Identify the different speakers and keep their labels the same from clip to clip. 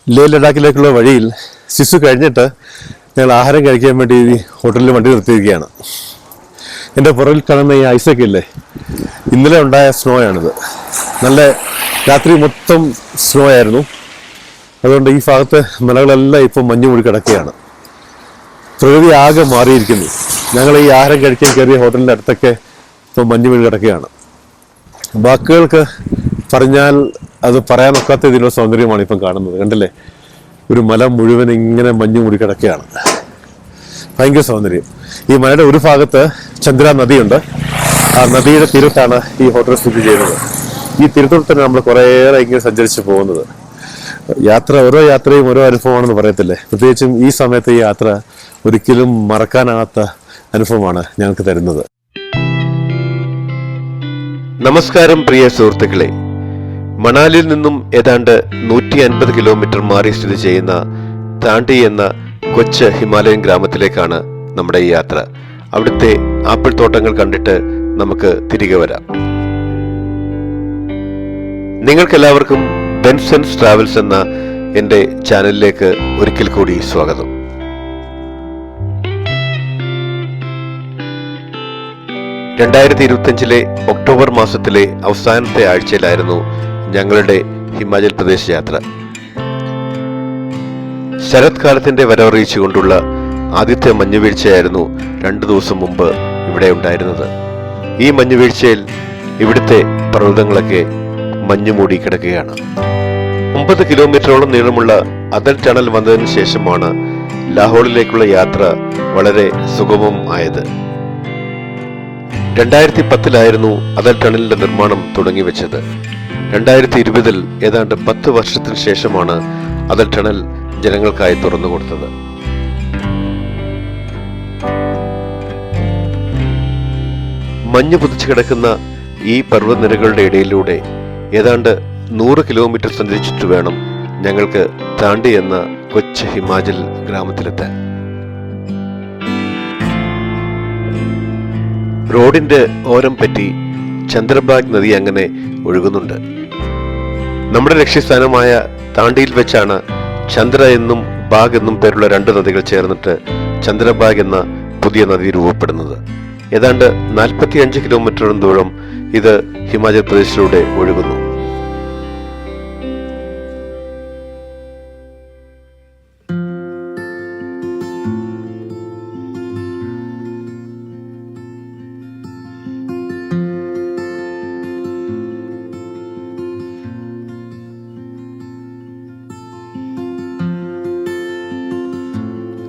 Speaker 1: ലേ ലഡാക്കിലേക്കുള്ള വഴിയിൽ സിസു കഴിഞ്ഞിട്ട് ഞങ്ങൾ ആഹാരം കഴിക്കാൻ വേണ്ടി ഈ ഹോട്ടലിൽ വണ്ടി നിർത്തിയിരിക്കുകയാണ്. എൻ്റെ പുറകിൽ കാണുന്ന ഈ ഐസൊക്കെ ഇല്ലേ, ഇന്നലെ ഉണ്ടായ സ്നോ ആണിത്. നല്ല രാത്രി മൊത്തം സ്നോ ആയിരുന്നു. അതുകൊണ്ട് ഈ ഭാഗത്ത് മലകളെല്ലാം ഇപ്പോൾ മഞ്ഞ് മൂടി കിടക്കുകയാണ്. പ്രകൃതി ആകെ മാറിയിരിക്കുന്നു. ഞങ്ങൾ ഈ ആഹാരം കഴിക്കാൻ കയറിയ ഹോട്ടലിൻ്റെ അടുത്തൊക്കെ ഇപ്പോൾ മഞ്ഞ് വീണ് കിടക്കുകയാണ്. വാക്കുകൾക്ക് പറഞ്ഞാൽ അത് പറയാനൊക്കാത്ത ഇതിലുള്ള സൗന്ദര്യമാണ് ഇപ്പം കാണുന്നത്. കണ്ടില്ലേ, ഒരു മല മുഴുവൻ ഇങ്ങനെ മഞ്ഞ് മൂടി കിടക്കുകയാണ്. ഭയങ്കര സൗന്ദര്യം. ഈ മലയുടെ ഒരു ഭാഗത്ത് ചന്ദ്ര നദിയുണ്ട്. ആ നദിയുടെ തീരത്താണ് ഈ ഹോട്ടൽ സ്ഥിതി ചെയ്യുന്നത്. ഈ തീരത്തോട് തന്നെ നമ്മൾ കുറേയേറെ ഇങ്ങനെ സഞ്ചരിച്ച് പോകുന്നത്. ഓരോ യാത്രയും ഓരോ അനുഭവമാണെന്ന് പറയത്തില്ലേ. പ്രത്യേകിച്ചും ഈ സമയത്ത് ഈ യാത്ര ഒരിക്കലും മറക്കാനാകാത്ത അനുഭവമാണ് ഞങ്ങൾക്ക് തരുന്നത്.
Speaker 2: നമസ്കാരം പ്രിയ സുഹൃത്തുക്കളെ, മണാലിയിൽ നിന്നും ഏതാണ്ട് 150 കിലോമീറ്റർ മാറി സ്ഥിതി ചെയ്യുന്ന താണ്ടി എന്ന കൊച്ചു ഹിമാലയൻ ഗ്രാമത്തിലേക്കാണ് നമ്മുടെ ഈ യാത്ര. അവിടുത്തെ ആപ്പിൾ തോട്ടങ്ങൾ കണ്ടിട്ട് നമുക്ക് തിരികെ വരാം. നിങ്ങൾക്കെല്ലാവർക്കും ബെൻസൺസ് ട്രാവൽസ് എന്ന എൻ്റെ ചാനലിലേക്ക് ഒരിക്കൽ കൂടി സ്വാഗതം. ഒക്ടോബർ മാസത്തിലെ അവസാനത്തെ ആഴ്ചയിലായിരുന്നു ഞങ്ങളുടെ ഹിമാചൽ പ്രദേശ് യാത്ര. ശരത്കാലത്തിന്റെ വരവറിയിച്ചുകൊണ്ടുള്ള ആദ്യത്തെ മഞ്ഞുവീഴ്ചയായിരുന്നു 2 ദിവസം മുമ്പ് ഇവിടെ ഉണ്ടായിരുന്നത്. ഈ മഞ്ഞുവീഴ്ചയിൽ ഇവിടുത്തെ പർവ്വതങ്ങളൊക്കെ മഞ്ഞുമൂടി കിടക്കുകയാണ്. 9 കിലോമീറ്ററോളം നീളമുള്ള അദൽ ടണൽ വന്നതിന് ശേഷമാണ് ലാഹോറിലേക്കുള്ള യാത്ര വളരെ സുഗമം ആയത്. 2010 അദൽ ടണലിന്റെ നിർമ്മാണം തുടങ്ങിവെച്ചത്. 2020 ഏതാണ്ട് 10 വർഷത്തിന് ശേഷമാണ് അദൽ ടണൽ ജനങ്ങൾക്കായി തുറന്നു കൊടുത്തത്. മഞ്ഞ് പുതച്ചു കിടക്കുന്ന ഈ പർവ്വതനിരകളുടെ ഇടയിലൂടെ ഏതാണ്ട് 100 കിലോമീറ്റർ സഞ്ചരിച്ചിട്ട് വേണം ഞങ്ങൾക്ക് താണ്ടി എന്ന കൊച്ചു ഹിമാചൽ ഗ്രാമത്തിലെത്താൻ. റോഡിന്റെ ഓരം പറ്റി ചന്ദ്രബാഗ് നദി അങ്ങനെ ഒഴുകുന്നുണ്ട്. നമ്മുടെ ലക്ഷ്യസ്ഥാനമായ താണ്ടിയിൽ വെച്ചാണ് ചന്ദ്ര എന്നും ബാഗ് എന്നും പേരുള്ള 2 നദികൾ ചേർന്നിട്ട് ചന്ദ്രബാഗ് എന്ന പുതിയ നദി രൂപപ്പെടുന്നത്. ഏതാണ്ട് 45 കിലോമീറ്റർ ദൂരം ഇത് ഹിമാചൽ പ്രദേശിലൂടെ ഒഴുകുന്നു.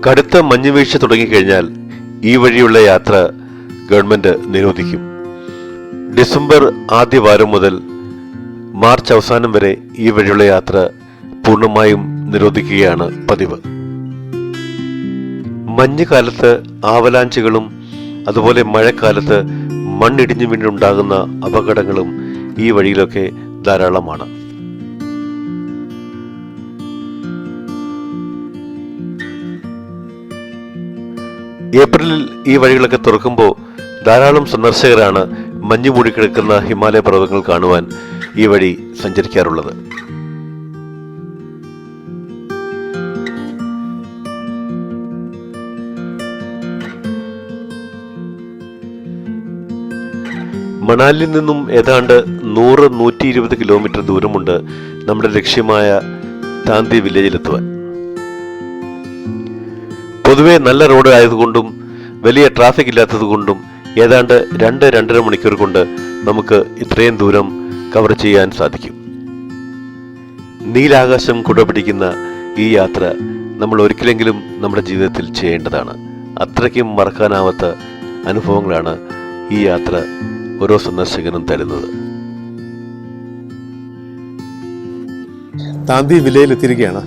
Speaker 2: കടുത്ത മഞ്ഞുവീഴ്ച തുടങ്ങിക്കഴിഞ്ഞാൽ ഈ വഴിയുള്ള യാത്ര ഗവൺമെന്റ് നിരോധിക്കും. ഡിസംബർ ആദ്യ വാരം മുതൽ മാർച്ച് അവസാനം വരെ ഈ വഴിയുള്ള യാത്ര പൂർണ്ണമായും നിരോധിക്കുകയാണ് പതിവ്. മഞ്ഞുകാലത്ത് ആവലാഞ്ചുകളും അതുപോലെ മഴക്കാലത്ത് മണ്ണിടിഞ്ഞു വീണ്ടുണ്ടാകുന്ന അപകടങ്ങളും ഈ വഴിയിലൊക്കെ ധാരാളമാണ്. ഏപ്രിലിൽ ഈ വഴികളൊക്കെ തുറക്കുമ്പോൾ ധാരാളം സന്ദർശകരാണ് മഞ്ഞു മൂടിക്കിടക്കുന്ന ഹിമാലയ പർവ്വതങ്ങൾ കാണുവാൻ ഈ വഴി സഞ്ചരിക്കാറുള്ളത്. മണാലിയിൽ നിന്നും ഏതാണ്ട് 100-120 കിലോമീറ്റർ ദൂരമുണ്ട് നമ്മുടെ ലക്ഷ്യമായ താന്തി വില്ലേജിലെത്തുവാൻ. പൊതുവെ നല്ല റോഡ് ആയതുകൊണ്ടും വലിയ ട്രാഫിക് ഇല്ലാത്തതുകൊണ്ടും ഏതാണ്ട് 2-2.5 മണിക്കൂർ കൊണ്ട് നമുക്ക് ഇത്രയും ദൂരം കവർ ചെയ്യാൻ സാധിക്കും. നീലാകാശം കുടപിടിക്കുന്ന ഈ യാത്ര നമ്മൾ ഒരിക്കലെങ്കിലും നമ്മുടെ ജീവിതത്തിൽ ചെയ്യേണ്ടതാണ്. അത്രയ്ക്കും മറക്കാനാവാത്ത അനുഭവങ്ങളാണ് ഈ യാത്ര ഓരോ സന്ദർശകനും തരുന്നത്.
Speaker 1: താന്തി വില്ലയിൽ എത്തിയിരിക്കുകയാണ്.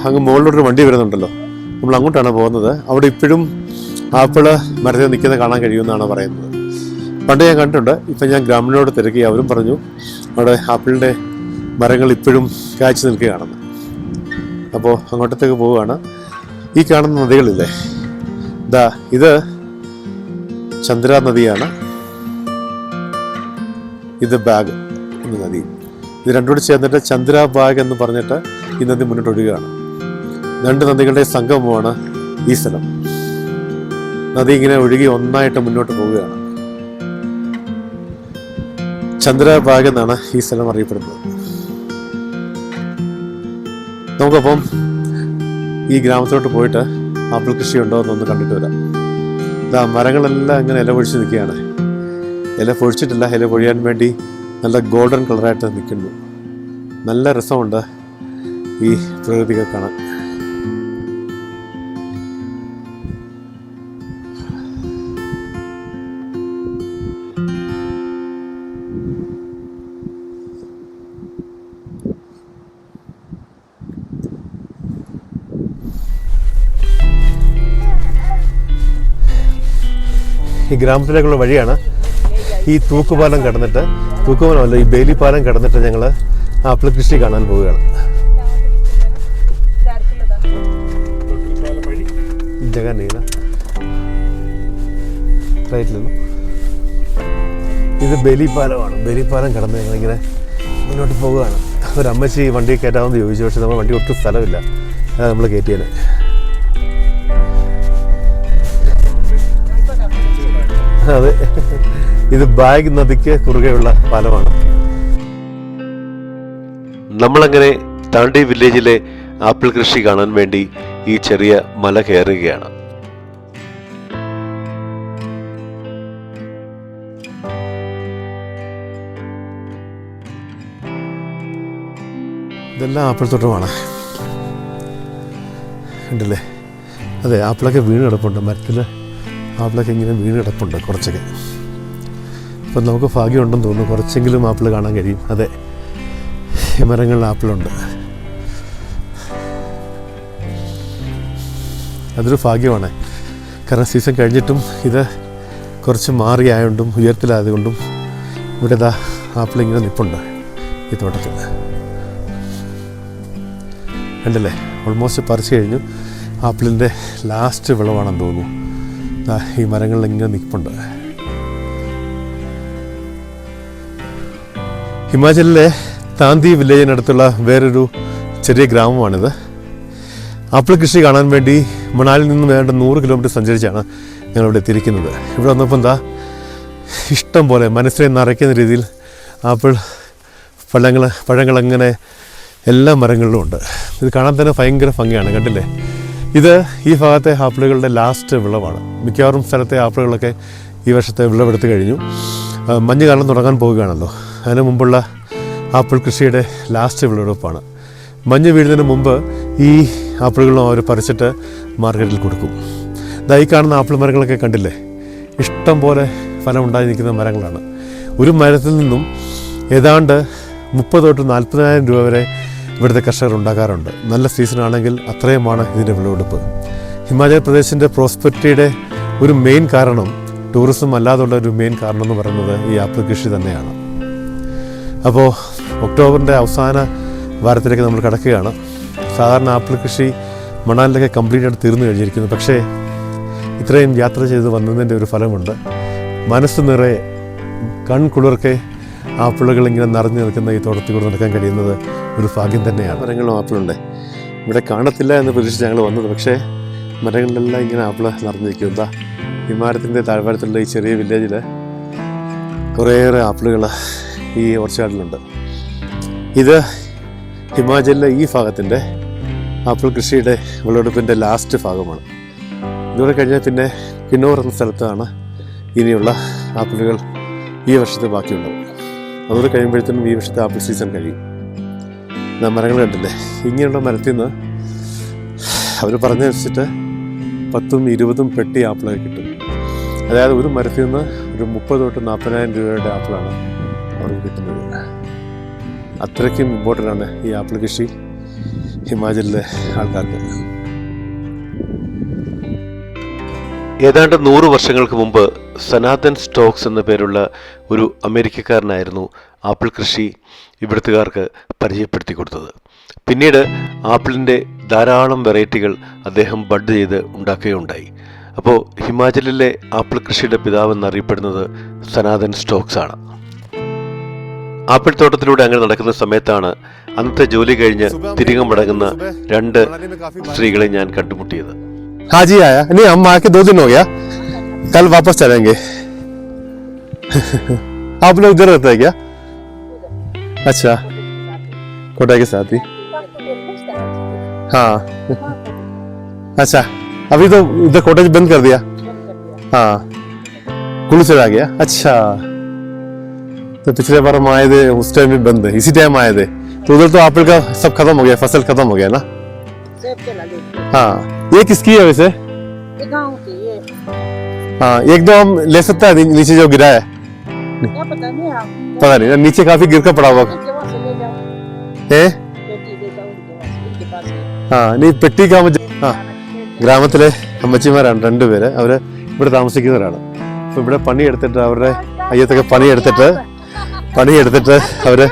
Speaker 1: അങ്ങ് മുകളിലോട്ടൊരു വണ്ടി വരുന്നുണ്ടല്ലോ, നമ്മൾ അങ്ങോട്ടാണ് പോകുന്നത്. അവിടെ ഇപ്പോഴും ആപ്പിള് മരത്തിൽ നിൽക്കുന്നത് കാണാൻ കഴിയുമെന്നാണ് പറയുന്നത്. പണ്ട് ഞാൻ കണ്ടിട്ടുണ്ട്. ഇപ്പം ഞാൻ ഗ്രാമീണോട് തിരക്കി, അവരും പറഞ്ഞു അവിടെ ആപ്പിളിൻ്റെ മരങ്ങൾ ഇപ്പോഴും കായ്ച്ചു നിൽക്കുകയാണെന്ന്. അപ്പോൾ അങ്ങോട്ടത്തേക്ക് പോവുകയാണ്. ഈ കാണുന്ന നദികളില്ലേ, ഇത് ചന്ദ്ര നദിയാണ്, ഇത് ബാഗ് എന്ന നദി. ഇത് രണ്ടുകൂടി ചേർന്നിട്ട് ചന്ദ്ര ബാഗ് എന്ന് പറഞ്ഞിട്ട് ഈ നദി മുന്നോട്ട് ഒഴുകുകയാണ്. 2 നദികളുടെ സംഗമമാണ് ഈ സ്ഥലം. നദി ഇങ്ങനെ ഒഴുകി ഒന്നായിട്ട് മുന്നോട്ട് പോവുകയാണ്. ചന്ദ്രഭാഗ് എന്നാണ് ഈ സ്ഥലം അറിയപ്പെടുന്നത്. നമുക്കപ്പം ഈ ഗ്രാമത്തിലോട്ട് പോയിട്ട് ആപ്പിൾ കൃഷി ഉണ്ടോ എന്നൊന്ന് കണ്ടിട്ട് വരാം. ഇതാ മരങ്ങളെല്ലാം ഇങ്ങനെ ഇല പൊഴിച്ച് നിൽക്കുകയാണ്. ഇല പൊഴിച്ചിട്ടില്ല, ഇല പൊഴിയാൻ വേണ്ടി നല്ല ഗോൾഡൻ കളറായിട്ട് നിൽക്കുന്നു. നല്ല രസമുണ്ട് ഈ പ്രകൃതിയൊക്കെ കാണാൻ. ഈ ഗ്രാമത്തിലേക്കുള്ള വഴിയാണ്. ഈ തൂക്കുപാലം കടന്നിട്ട്, തൂക്കുപാലമല്ല, ഈ ബേലിപ്പാലം കടന്നിട്ട് ഞങ്ങൾ ആപ്പിൾ കൃഷി കാണാൻ പോവുകയാണ്. ജഗ നീന റൈറ്റിലല്ലോ. ഇത് ബേലിപ്പാലമാണ്. ബേലിപ്പാലം കടന്ന് ഞങ്ങളിങ്ങനെ മുന്നോട്ട് പോവുകയാണ്. ഒരു അമ്മച്ചി വണ്ടി കയറ്റാമെന്ന് ചോദിച്ചു, പക്ഷെ നമ്മൾ വണ്ടി ഒട്ടും സ്ഥലമില്ല. അതാണ് നമ്മൾ കയറ്റിയത്. അതെ, ഇത് ബാഗ് നദിക്ക് കുറുകെയുള്ള പാലമാണ്.
Speaker 2: നമ്മളങ്ങനെ താണ്ടി വില്ലേജിലെ ആപ്പിൾ കൃഷി കാണാൻ വേണ്ടി ഈ ചെറിയ മല കയറുകയാണ്.
Speaker 1: ഇതെല്ലാം ആപ്പിൾ തോട്ടമാണ്, ഉണ്ടല്ലേ? അതെ, ആപ്പിളൊക്കെ വീണ് കിടപ്പുണ്ട്. മരത്തിൽ ആപ്പിളൊക്കെ ഇങ്ങനെ വീണ് കിടപ്പുണ്ട് കുറച്ചൊക്കെ. അപ്പം നമുക്ക് ഭാഗ്യമുണ്ടെന്ന് തോന്നുന്നു, കുറച്ചെങ്കിലും ആപ്പിൾ കാണാൻ കഴിയും. അതെ, ഈ മരങ്ങളിൽ ആപ്പിളുണ്ട്. അതൊരു ഭാഗ്യമാണ്. കാരണം സീസൺ കഴിഞ്ഞിട്ടും ഇത് കുറച്ച് മാറിയായതുകൊണ്ടും ഉയരത്തിലായതുകൊണ്ടും ഇവിടെ ഇതാ ആപ്പിൾ ഇങ്ങനെ നിൽപ്പുണ്ട് ഈ തോട്ടത്തിൽ. കണ്ടല്ലേ, ഓൾമോസ്റ്റ് പറിച്ചു കഴിഞ്ഞു. ആപ്പിളിൻ്റെ ലാസ്റ്റ് വിളവാണെന്ന് തോന്നുന്നു. ഈ മരങ്ങളിൽ ഇങ്ങനെ നിൽപ്പുണ്ട്. ഹിമാചലിലെ താന്തി വില്ലേജിനടുത്തുള്ള വേറൊരു ചെറിയ ഗ്രാമമാണിത്. ആപ്പിൾ കൃഷി കാണാൻ വേണ്ടി മണാലിൽ നിന്ന് വേണ്ട 100 കിലോമീറ്റർ സഞ്ചരിച്ചാണ് ഞങ്ങളിവിടെ എത്തിയിരിക്കുന്നത്. ഇവിടെ വന്നപ്പോൾ ഇഷ്ടം പോലെ മനസ്സിനെ നിറയ്ക്കുന്ന രീതിയിൽ ആപ്പിൾ പഴങ്ങളങ്ങനെ എല്ലാ മരങ്ങളിലും ഉണ്ട്. ഇത് കാണാൻ തന്നെ ഭയങ്കര ഭംഗിയാണ്. കണ്ടില്ലേ, ഇത് ഈ ഭാഗത്തെ ആപ്പിളുകളുടെ ലാസ്റ്റ് വിളവാണ്. മിക്കവാറും സ്ഥലത്തെ ആപ്പിളുകളൊക്കെ ഈ വർഷത്തെ വിളവെടുത്ത് കഴിഞ്ഞു. മഞ്ഞുകാലം തുടങ്ങാൻ പോവുകയാണല്ലോ. അതിന് മുമ്പുള്ള ആപ്പിൾ കൃഷിയുടെ ലാസ്റ്റ് വിളവെടുപ്പാണ്. മഞ്ഞ് വീഴുന്നതിന് മുമ്പ് ഈ ആപ്പിളുകളും അവർ പറിച്ചിട്ട് മാർക്കറ്റിൽ കൊടുക്കും. ഈ കാണുന്ന ആപ്പിൾ മരങ്ങളൊക്കെ കണ്ടില്ലേ, ഇഷ്ടം പോലെ ഫലം ഉണ്ടായി നിൽക്കുന്ന മരങ്ങളാണ്. ഒരു മരത്തിൽ നിന്നും ഏതാണ്ട് 30 തൊട്ട് 40,000 രൂപ വരെ ഇവിടുത്തെ കർഷകർ ഉണ്ടാക്കാറുണ്ട്. നല്ല സീസണാണെങ്കിൽ അത്രയുമാണ് ഇതിൻ്റെ വിളവെടുപ്പ്. ഹിമാചൽ പ്രദേശിൻ്റെ പ്രോസ്പെരിറ്റിയുടെ ഒരു മെയിൻ കാരണം, ടൂറിസം അല്ലാതുള്ള ഒരു മെയിൻ കാരണം എന്ന് പറയുന്നത് ഈ ആപ്പിൾ കൃഷി തന്നെയാണ്. അപ്പോൾ ഒക്ടോബറിൻ്റെ അവസാന വാരത്തിലേക്ക് നമ്മൾ കിടക്കുകയാണ്. സാധാരണ ആപ്പിൾ കൃഷി മണാലിലൊക്കെ കംപ്ലീറ്റ് ആയിട്ട് തീർന്നു കഴിഞ്ഞിരിക്കുന്നു. പക്ഷേ ഇത്രയും യാത്ര ചെയ്ത് വന്നതിൻ്റെ ഒരു ഫലമുണ്ട്. മനസ്സ് നിറയെ കൺകുളിർക്കെ ആപ്പിളുകൾ ഇങ്ങനെ നിറഞ്ഞു നിൽക്കുന്ന ഈ തോട്ടത്തിൽ കൂടെ നടക്കാൻ കഴിയുന്നത് ഒരു ഭാഗ്യം തന്നെയാണ്. മരങ്ങളും ആപ്പിളുണ്ട്. ഇവിടെ കാണത്തില്ല എന്ന് പ്രതീക്ഷിച്ച് ഞങ്ങൾ വന്നത്, പക്ഷേ മരങ്ങളിലെല്ലാം ഇങ്ങനെ ആപ്പിൾ നിറഞ്ഞു നിൽക്കും. എന്താ, ഹിമാലയത്തിൻ്റെ താഴ്വാരത്തുള്ള ഈ ചെറിയ വില്ലേജിൽ കുറേയേറെ ആപ്പിളുകൾ ഈ ഓർച്ചാർഡിലുണ്ട്. ഇത് ഹിമാചലിലെ ഈ ഭാഗത്തിൻ്റെ ആപ്പിൾ കൃഷിയുടെ വിളവെടുപ്പിൻ്റെ ലാസ്റ്റ് ഭാഗമാണ്. ഇതുകൂടെ കഴിഞ്ഞാൽ പിന്നെ കിന്നോർ എന്ന സ്ഥലത്താണ് ഇനിയുള്ള ആപ്പിളുകൾ ഈ വർഷത്തെ ബാക്കിയുള്ളത്. അതുകൂടെ കഴിയുമ്പോഴത്തേനും ഈ വർഷത്തെ ആപ്പിൾ സീസൺ കഴിയും. മരങ്ങൾ കണ്ടില്ലേ, ഇങ്ങനെയുള്ള മരത്തിൽ നിന്ന് അവർ പറഞ്ഞനുസരിച്ചിട്ട് 10-20 പെട്ടി ആപ്പിളൊക്കെ കിട്ടും. അതായത് ഒരു മരത്തിൽ നിന്ന് ഒരു 30 തൊട്ട് 40,000 രൂപയുടെ ആപ്പിളാണ് അവർക്ക് കിട്ടുന്നത്. അത്രയ്ക്കും ഇമ്പോർട്ടൻ്റ് ആണ് ഈ ആപ്പിൾ കൃഷി ഹിമാചലിലെ ആൾക്കാർക്ക്.
Speaker 2: ഏതാണ്ട് 100 വർഷങ്ങൾക്ക് മുമ്പ് സനാതൻ സ്റ്റോക്സ് എന്ന പേരുള്ള ഒരു അമേരിക്കക്കാരനായിരുന്നു ആപ്പിൾ കൃഷി ഇവിടുത്തുകാർക്ക് പരിചയപ്പെടുത്തി കൊടുത്തത്. പിന്നീട് ആപ്പിളിൻ്റെ ധാരാളം വെറൈറ്റികൾ അദ്ദേഹം ബഡ് ചെയ്ത് ഉണ്ടാക്കുകയുണ്ടായി. അപ്പോൾ ഹിമാചലിലെ ആപ്പിൾ കൃഷിയുടെ പിതാവ് എന്നറിയപ്പെടുന്നത് സനാതൻ സ്റ്റോക്സ് ആണ്. ആപ്പിൾ തോട്ടത്തിലൂടെ അങ്ങനെ നടക്കുന്ന സമയത്താണ് അന്നത്തെ ജോലി കഴിഞ്ഞ് തിരികെ മടങ്ങുന്ന രണ്ട് സ്ത്രീകളെ ഞാൻ കണ്ടുമുട്ടിയത്.
Speaker 1: हाँ जी आया नहीं, हम आके 2 दिन हो गया, कल वापस चलेंगे. आप लोग इधर रहते हैं क्या? अच्छा, कोटा के साथ ही. हाँ अच्छा, अभी तो इधर कॉटेज बंद कर दिया. हाँ, कुल्लू से आ गया. अच्छा, तो पिछले बार हम आए थे उस टाइम भी बंद है, इसी टाइम आए थे. तो उधर तो एप्पल का सब खत्म हो गया, फसल खत्म हो गया ना. हाँ, ये किसकी है वैसे?
Speaker 3: गाँव की ये
Speaker 1: हाँ, एक दो हम ले सकता है नीचे जो गिरा है.
Speaker 3: क्या पता नहीं आप
Speaker 1: पता नहीं ना, नीचे काफी गिर कर पड़ा हुआ
Speaker 3: उनके पास ले जाओ,
Speaker 1: है.
Speaker 3: बेटी ले जाओ उनके पास
Speaker 1: ആ നീ പെട്ടി ആ ഗ്രാമത്തിലെ അമ്മച്ചിമാരാണ് രണ്ടുപേര്. അവര് ഇവിടെ താമസിക്കുന്നവരാണ്. അപ്പൊ ഇവിടെ പണിയെടുത്തിട്ട് അവരുടെ അയ്യത്തൊക്കെ പണിയെടുത്തിട്ട് അവര്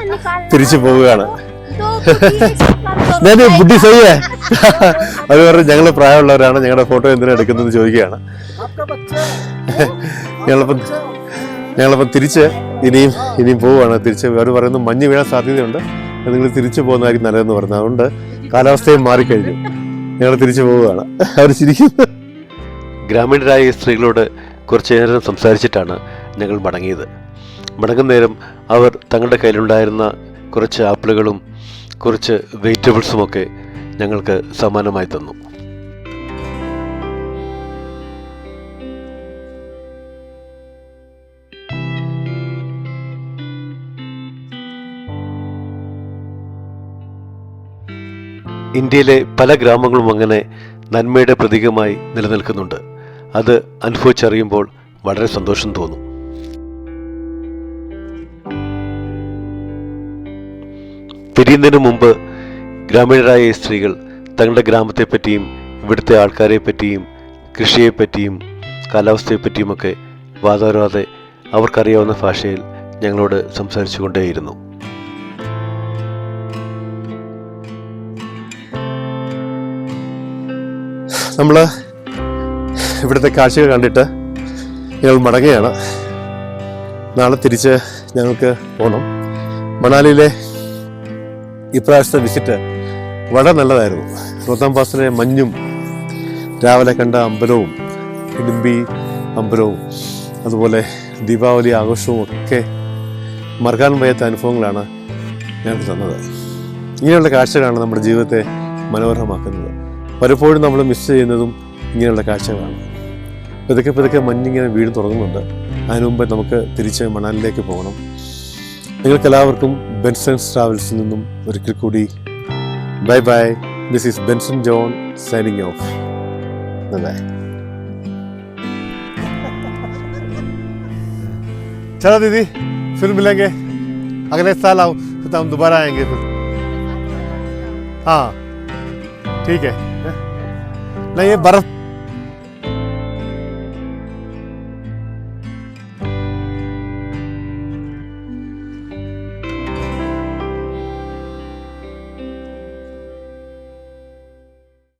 Speaker 1: തിരിച്ചു പോവുകയാണ്. ഞാൻ ബുദ്ധി സഹിയേ. അവർ പറഞ്ഞു ഞങ്ങള് പ്രായമുള്ളവരാണ്, ഞങ്ങളുടെ ഫോട്ടോ എന്തിനാ എടുക്കുന്നത് ചോദിക്കുകയാണ്. ഞങ്ങളിപ്പം തിരിച്ച് ഇനിയും പോവുകയാണ്. തിരിച്ച് അവർ പറയുന്നു മഞ്ഞ് വീഴാൻ സാധ്യതയുണ്ട്, നിങ്ങൾ തിരിച്ചു പോകുന്നതായിരിക്കും നല്ലതെന്ന് പറഞ്ഞു. അതുകൊണ്ട് കാലാവസ്ഥയും മാറിക്കഴിഞ്ഞു, ഞങ്ങൾ തിരിച്ചു പോവുകയാണ്. അവർ ചിരിക്കുന്നു.
Speaker 2: ഗ്രാമീണരായ ഈ സ്ത്രീകളോട് കുറച്ചു നേരം സംസാരിച്ചിട്ടാണ് ഞങ്ങൾ മടങ്ങിയത്. മടങ്ങുന്ന നേരം അവർ തങ്ങളുടെ കയ്യിലുണ്ടായിരുന്ന കുറച്ച് ആപ്പിളുകളും കുറച്ച് വെജിറ്റബിൾസുമൊക്കെ ഞങ്ങൾക്ക് സമ്മാനമായി തന്നു. ഇന്ത്യയിലെ പല ഗ്രാമങ്ങളും അങ്ങനെ നന്മയുടെ പ്രതീകമായി നിലനിൽക്കുന്നുണ്ട്. അത് അനുഭവിച്ചറിയുമ്പോൾ വളരെ സന്തോഷം തോന്നും. പിരിയുന്നതിന് മുമ്പ് ഗ്രാമീണരായ ഈ സ്ത്രീകൾ തങ്ങളുടെ ഗ്രാമത്തെപ്പറ്റിയും ഇവിടുത്തെ ആൾക്കാരെ പറ്റിയും കൃഷിയെപ്പറ്റിയും കാലാവസ്ഥയെപ്പറ്റിയുമൊക്കെ വാദോരാതെ അവർക്കറിയാവുന്ന ഭാഷയിൽ ഞങ്ങളോട് സംസാരിച്ചു കൊണ്ടേയിരുന്നു.
Speaker 1: നമ്മൾ ഇവിടുത്തെ കാഴ്ചകൾ കണ്ടിട്ട് ഞങ്ങൾ മടങ്ങുകയാണ്. നാളെ തിരിച്ച് ഞങ്ങൾക്ക് പോകണം. മണാലിയിലെ ഇപ്രാവശ്യത്തെ വിസിറ്റ് വളരെ നല്ലതായിരുന്നു. റോത്താം പാസിലെ മഞ്ഞും രാവിലെ കണ്ട അമ്പലവും ഇടുമ്പി അമ്പലവും അതുപോലെ ദീപാവലി ആഘോഷവും ഒക്കെ മറക്കാൻ വയ്യാത്ത അനുഭവങ്ങളാണ് ഞങ്ങൾക്ക് തന്നത്. ഇങ്ങനെയുള്ള കാഴ്ചകളാണ് നമ്മുടെ ജീവിതത്തെ മനോഹരമാക്കുന്നത്. പലപ്പോഴും നമ്മൾ മിസ് ചെയ്യുന്നതും ഇങ്ങനെയുള്ള കാഴ്ചകളാണ്. പതുക്കെ മഞ്ഞിങ്ങനെ വീട് തുടങ്ങുന്നുണ്ട്. അതിനു മുമ്പ് നമുക്ക് തിരിച്ച് മണാലിലേക്ക് പോകണം. നിങ്ങൾക്കെല്ലാവർക്കും ബെൻസൺസ് ട്രാവൽസിൽ നിന്നും ഒരിക്കൽ കൂടി bye bye. This is Benson John signing off. Bye. चलो दीदी, फिर मिलेंगे अगले साल. आओ तो हम दोबारा आएंगे फिर. हाँ ठीक है. नहीं ये बर्फ